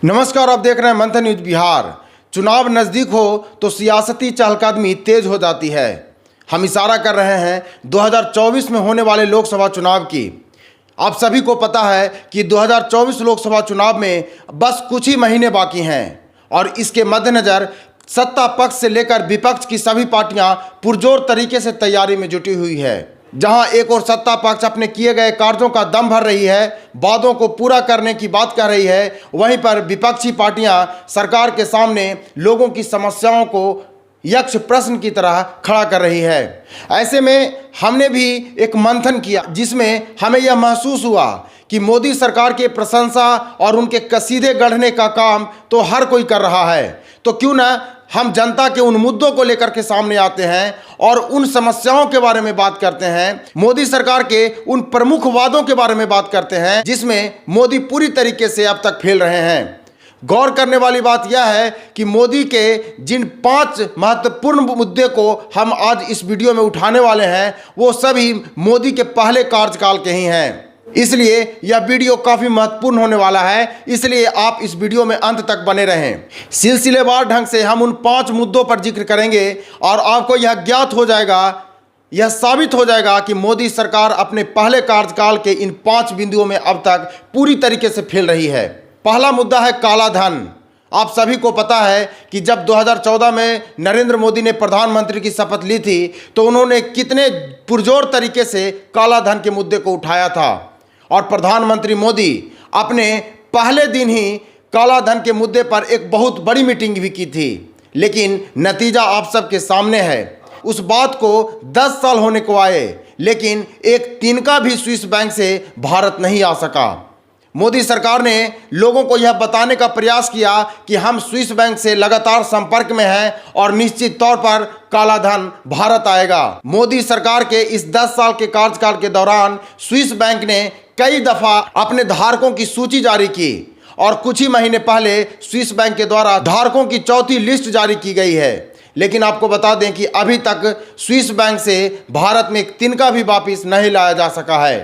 नमस्कार, आप देख रहे हैं मंथन न्यूज बिहार। चुनाव नज़दीक हो तो सियासती चहलकदमी तेज हो जाती है। हम इशारा कर रहे हैं 2024 में होने वाले लोकसभा चुनाव की। आप सभी को पता है कि 2024 लोकसभा चुनाव में बस कुछ ही महीने बाकी हैं और इसके मद्देनज़र सत्ता पक्ष से लेकर विपक्ष की सभी पार्टियां पुरजोर तरीके से तैयारी में जुटी हुई है। जहां एक और सत्ता पक्ष अपने किए गए कार्यों का दम भर रही है, वादों को पूरा करने की बात कर रही है, वहीं पर विपक्षी पार्टियां सरकार के सामने लोगों की समस्याओं को यक्ष प्रश्न की तरह खड़ा कर रही है। ऐसे में हमने भी एक मंथन किया जिसमें हमें यह महसूस हुआ कि मोदी सरकार के प्रशंसा और उनके कसीदे गढ़ने का काम तो हर कोई कर रहा है, तो क्यों ना हम जनता के उन मुद्दों को लेकर के सामने आते हैं और उन समस्याओं के बारे में बात करते हैं, मोदी सरकार के उन प्रमुख वादों के बारे में बात करते हैं जिसमें मोदी पूरी तरीके से अब तक फेल रहे हैं। गौर करने वाली बात यह है कि मोदी के जिन 5 महत्वपूर्ण मुद्दे को हम आज इस वीडियो में उठाने वाले हैं वो सभी मोदी के पहले कार्यकाल के ही हैं। इसलिए यह वीडियो काफ़ी महत्वपूर्ण होने वाला है, इसलिए आप इस वीडियो में अंत तक बने रहें। सिलसिलेवार ढंग से हम उन 5 मुद्दों पर जिक्र करेंगे और आपको यह ज्ञात हो जाएगा, यह साबित हो जाएगा कि मोदी सरकार अपने पहले कार्यकाल के इन 5 बिंदुओं में अब तक पूरी तरीके से फेल रही है। पहला मुद्दा है काला धन। आप सभी को पता है कि जब 2014 में नरेंद्र मोदी ने प्रधानमंत्री की शपथ ली थी तो उन्होंने कितने पुरजोर तरीके से काला धन के मुद्दे को उठाया था और प्रधानमंत्री मोदी अपने पहले दिन ही काला धन के मुद्दे पर एक बहुत बड़ी मीटिंग भी की थी, लेकिन नतीजा आप सबके सामने है। उस बात को 10 साल होने को आए लेकिन एक तिनका भी स्विस बैंक से भारत नहीं आ सका। मोदी सरकार ने लोगों को यह बताने का प्रयास किया कि हम स्विस बैंक से लगातार संपर्क में हैं और निश्चित तौर पर काला धन भारत आएगा। मोदी सरकार के इस 10 साल के कार्यकाल के दौरान स्विस बैंक ने कई दफा अपने धारकों की सूची जारी की और कुछ ही महीने पहले स्विस बैंक के द्वारा धारकों की चौथी लिस्ट जारी की गई है, लेकिन आपको बता दें कि अभी तक स्विस बैंक से भारत में एक तिनका भी वापिस नहीं लाया जा सका है।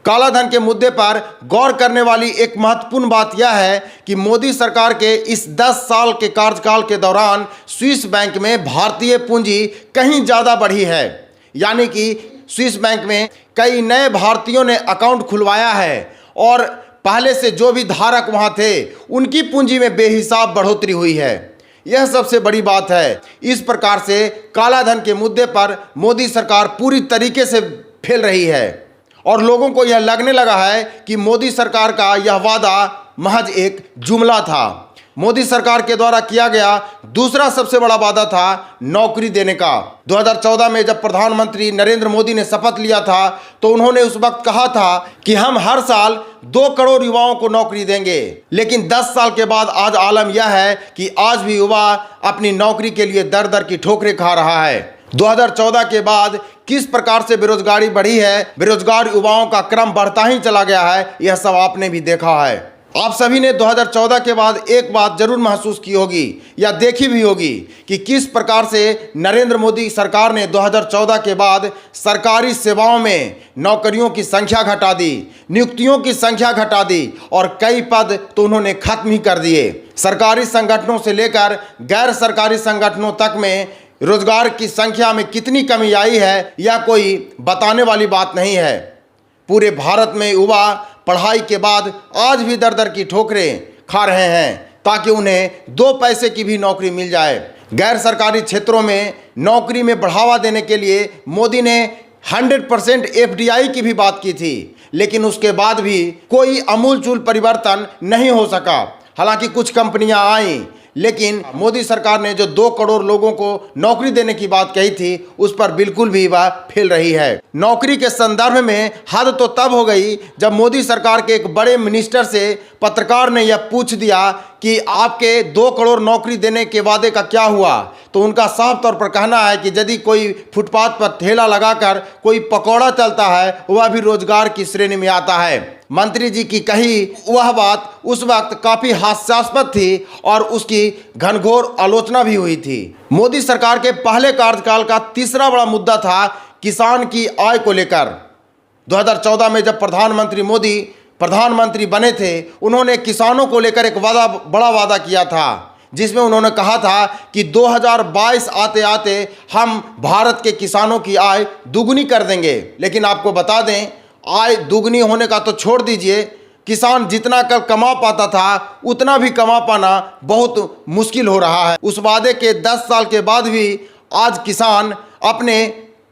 काला धन के मुद्दे पर गौर करने वाली एक महत्वपूर्ण बात यह है कि मोदी सरकार के इस 10 साल के कार्यकाल के दौरान स्विस बैंक में भारतीय पूंजी कहीं ज़्यादा बढ़ी है, यानी कि स्विस बैंक में कई नए भारतीयों ने अकाउंट खुलवाया है और पहले से जो भी धारक वहां थे उनकी पूंजी में बेहिसाब बढ़ोतरी हुई है। यह सबसे बड़ी बात है। इस प्रकार से काला धन के मुद्दे पर मोदी सरकार पूरी तरीके से फेल रही है और लोगों को यह लगने लगा है कि मोदी सरकार का यह वादा महज एक जुमला था। मोदी सरकार के द्वारा किया गया दूसरा सबसे बड़ा वादा था नौकरी देने का। 2014 में जब प्रधानमंत्री नरेंद्र मोदी ने शपथ लिया था तो उन्होंने उस वक्त कहा था कि हम हर साल 2 करोड़ युवाओं को नौकरी देंगे, लेकिन 10 साल के बाद आज आलम यह है कि आज भी युवा अपनी नौकरी के लिए दर दर की ठोकरें खा रहा है। 2014 के बाद किस प्रकार से बेरोजगारी बढ़ी है, बेरोजगार युवाओं का क्रम बढ़ता ही चला गया है, यह सब आपने भी देखा है। आप सभी ने 2014 के बाद एक बात जरूर महसूस की होगी या देखी भी होगी कि किस प्रकार से नरेंद्र मोदी सरकार ने 2014 के बाद सरकारी सेवाओं में नौकरियों की संख्या घटा दी, नियुक्तियों की संख्या घटा दी और कई पद तो उन्होंने खत्म ही कर दिए। सरकारी संगठनों से लेकर गैर सरकारी संगठनों तक में रोजगार की संख्या में कितनी कमी आई है यह कोई बताने वाली बात नहीं है। पूरे भारत में युवा पढ़ाई के बाद आज भी दर दर की ठोकरें खा रहे हैं ताकि उन्हें 2 पैसे की भी नौकरी मिल जाए। गैर सरकारी क्षेत्रों में नौकरी में बढ़ावा देने के लिए मोदी ने 100% FDI की भी बात की थी, लेकिन उसके बाद भी कोई आमूलचूल परिवर्तन नहीं हो सका। हालांकि कुछ कंपनियां आईं, लेकिन मोदी सरकार ने जो 2 करोड़ लोगों को नौकरी देने की बात कही थी उस पर बिल्कुल भी वह फेल रही है। नौकरी के संदर्भ में हद तो तब हो गई जब मोदी सरकार के एक बड़े मिनिस्टर से पत्रकार ने यह पूछ दिया कि आपके 2 करोड़ नौकरी देने के वादे का क्या हुआ, तो उनका साफ तौर पर कहना है कि यदि कोई फुटपाथ पर ठेला लगाकर कोई पकौड़ा चलता है वह भी रोजगार की श्रेणी में आता है। मंत्री जी की कही वह बात उस वक्त काफी हास्यास्पद थी और उसकी घनघोर आलोचना भी हुई थी। मोदी सरकार के पहले कार्यकाल का तीसरा बड़ा मुद्दा था किसान की आय को लेकर। 2014 में जब प्रधानमंत्री मोदी प्रधानमंत्री बने थे, उन्होंने किसानों को लेकर एक बड़ा वादा किया था, जिसमें उन्होंने कहा था कि 2022 आते आते हम भारत के किसानों की आय दुगनी कर देंगे। लेकिन आपको बता दें, आय दुगनी होने का तो छोड़ दीजिए, किसान जितना कल कमा पाता था उतना भी कमा पाना बहुत मुश्किल हो रहा है। उस वादे के 10 साल के बाद भी आज किसान अपने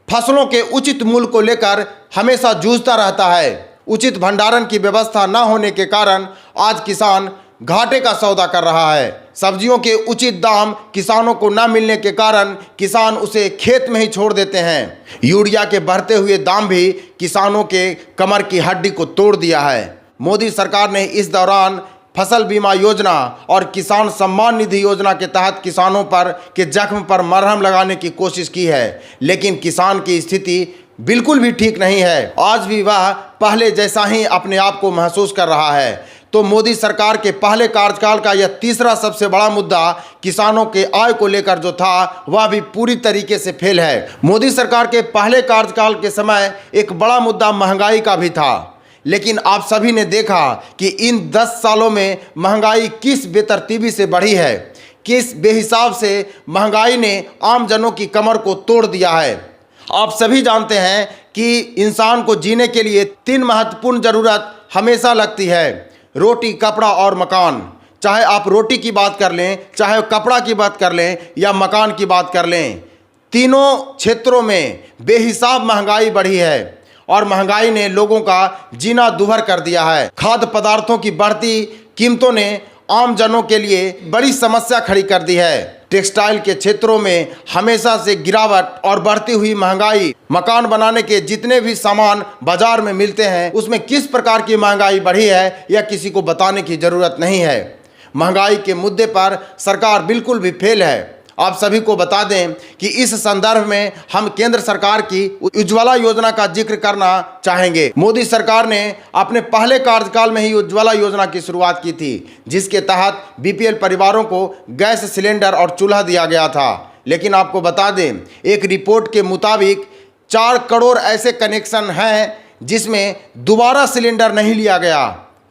फसलों के उचित मूल्य को लेकर हमेशा जूझता रहता है। उचित भंडारण की व्यवस्था न होने के कारण आज किसान घाटे का सौदा कर रहा है। सब्जियों के उचित दाम किसानों को न मिलने के कारण किसान उसे खेत में ही छोड़ देते हैं। यूरिया के बढ़ते हुए दाम भी किसानों के कमर की हड्डी को तोड़ दिया है। मोदी सरकार ने इस दौरान फसल बीमा योजना और किसान सम्मान निधि योजना के तहत किसानों पर के जख्म पर मरहम लगाने की कोशिश की है, लेकिन किसान की स्थिति बिल्कुल भी ठीक नहीं है। आज भी वह पहले जैसा ही अपने आप को महसूस कर रहा है। तो मोदी सरकार के पहले कार्यकाल का यह तीसरा सबसे बड़ा मुद्दा किसानों के आय को लेकर जो था, वह भी पूरी तरीके से फेल है। मोदी सरकार के पहले कार्यकाल के समय एक बड़ा मुद्दा महंगाई का भी था, लेकिन आप सभी ने देखा कि इन 10 सालों में महंगाई किस बेतरतीबी से बढ़ी है, किस बेहिसाब से महंगाई ने आम जनों की कमर को तोड़ दिया है। आप सभी जानते हैं कि इंसान को जीने के लिए 3 महत्वपूर्ण ज़रूरत हमेशा लगती है: रोटी, कपड़ा और मकान। चाहे आप रोटी की बात कर लें, चाहे कपड़ा की बात कर लें या मकान की बात कर लें, तीनों क्षेत्रों में बेहिसाब महंगाई बढ़ी है और महंगाई ने लोगों का जीना दुभर कर दिया है। खाद्य पदार्थों की बढ़ती कीमतों ने आम जनों के लिए बड़ी समस्या खड़ी कर दी है। टेक्सटाइल के क्षेत्रों में हमेशा से गिरावट और बढ़ती हुई महंगाई, मकान बनाने के जितने भी सामान बाजार में मिलते हैं उसमें किस प्रकार की महंगाई बढ़ी है यह किसी को बताने की ज़रूरत नहीं है। महंगाई के मुद्दे पर सरकार बिल्कुल भी फेल है। आप सभी को बता दें कि इस संदर्भ में हम केंद्र सरकार की उज्ज्वला योजना का जिक्र करना चाहेंगे। मोदी सरकार ने अपने पहले कार्यकाल में ही उज्ज्वला योजना की शुरुआत की थी, जिसके तहत बीपीएल परिवारों को गैस सिलेंडर और चूल्हा दिया गया था। लेकिन आपको बता दें, एक रिपोर्ट के मुताबिक 4 करोड़ ऐसे कनेक्शन हैं जिसमें दोबारा सिलेंडर नहीं लिया गया,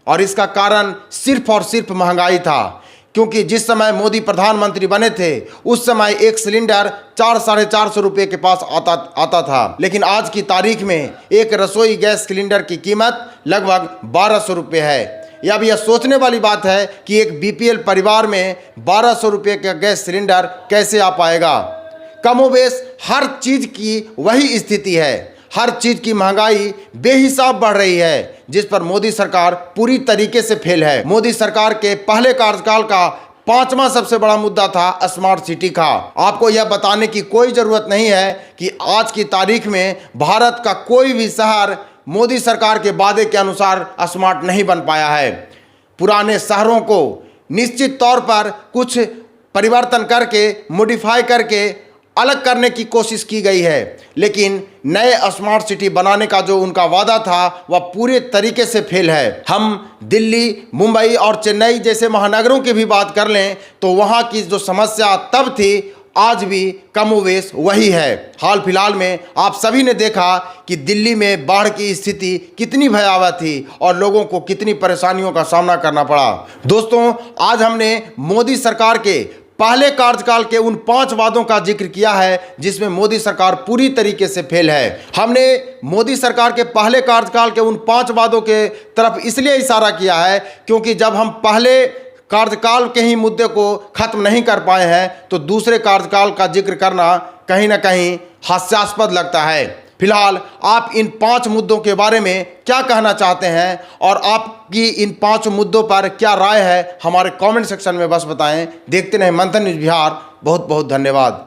और इसका कारण सिर्फ और सिर्फ महंगाई था। क्योंकि जिस समय मोदी प्रधानमंत्री बने थे उस समय एक सिलेंडर 400-450 रुपये के पास आता था, लेकिन आज की तारीख में एक रसोई गैस सिलेंडर की कीमत लगभग 1200 रुपये है। यह सोचने वाली बात है कि एक बीपीएल परिवार में 1200 रुपये का गैस सिलेंडर कैसे आ पाएगा। कमोबेश हर चीज़ की वही स्थिति है। हर चीज़ की महंगाई बेहिसाब बढ़ रही है, जिस पर मोदी सरकार पूरी तरीके से फेल है। मोदी सरकार के पहले कार्यकाल का 5वां सबसे बड़ा मुद्दा था स्मार्ट सिटी का। आपको यह बताने की कोई ज़रूरत नहीं है कि आज की तारीख में भारत का कोई भी शहर मोदी सरकार के वादे के अनुसार स्मार्ट नहीं बन पाया है। पुराने शहरों को निश्चित तौर पर कुछ परिवर्तन करके, मॉडिफाई करके अलग करने की कोशिश की गई है, लेकिन नए स्मार्ट सिटी बनाने का जो उनका वादा था वह पूरे तरीके से फेल है। हम दिल्ली, मुंबई और चेन्नई जैसे महानगरों की भी बात कर लें तो वहाँ की जो समस्या तब थी, आज भी कमोवेश वही है। हाल फिलहाल में आप सभी ने देखा कि दिल्ली में बाढ़ की स्थिति कितनी भयावह थी और लोगों को कितनी परेशानियों का सामना करना पड़ा। दोस्तों, आज हमने मोदी सरकार के पहले कार्यकाल के उन 5 वादों का जिक्र किया है जिसमें मोदी सरकार पूरी तरीके से फेल है। हमने मोदी सरकार के पहले कार्यकाल के उन 5 वादों के तरफ इसलिए इशारा किया है क्योंकि जब हम पहले कार्यकाल के ही मुद्दे को खत्म नहीं कर पाए हैं तो दूसरे कार्यकाल का जिक्र करना कहीं ना कहीं हास्यास्पद लगता है। फिलहाल आप इन 5 मुद्दों के बारे में क्या कहना चाहते हैं और आपकी इन 5 मुद्दों पर क्या राय है, हमारे कमेंट सेक्शन में बस बताएं। देखते रहें मंथन न्यूज़ बिहार। बहुत बहुत धन्यवाद।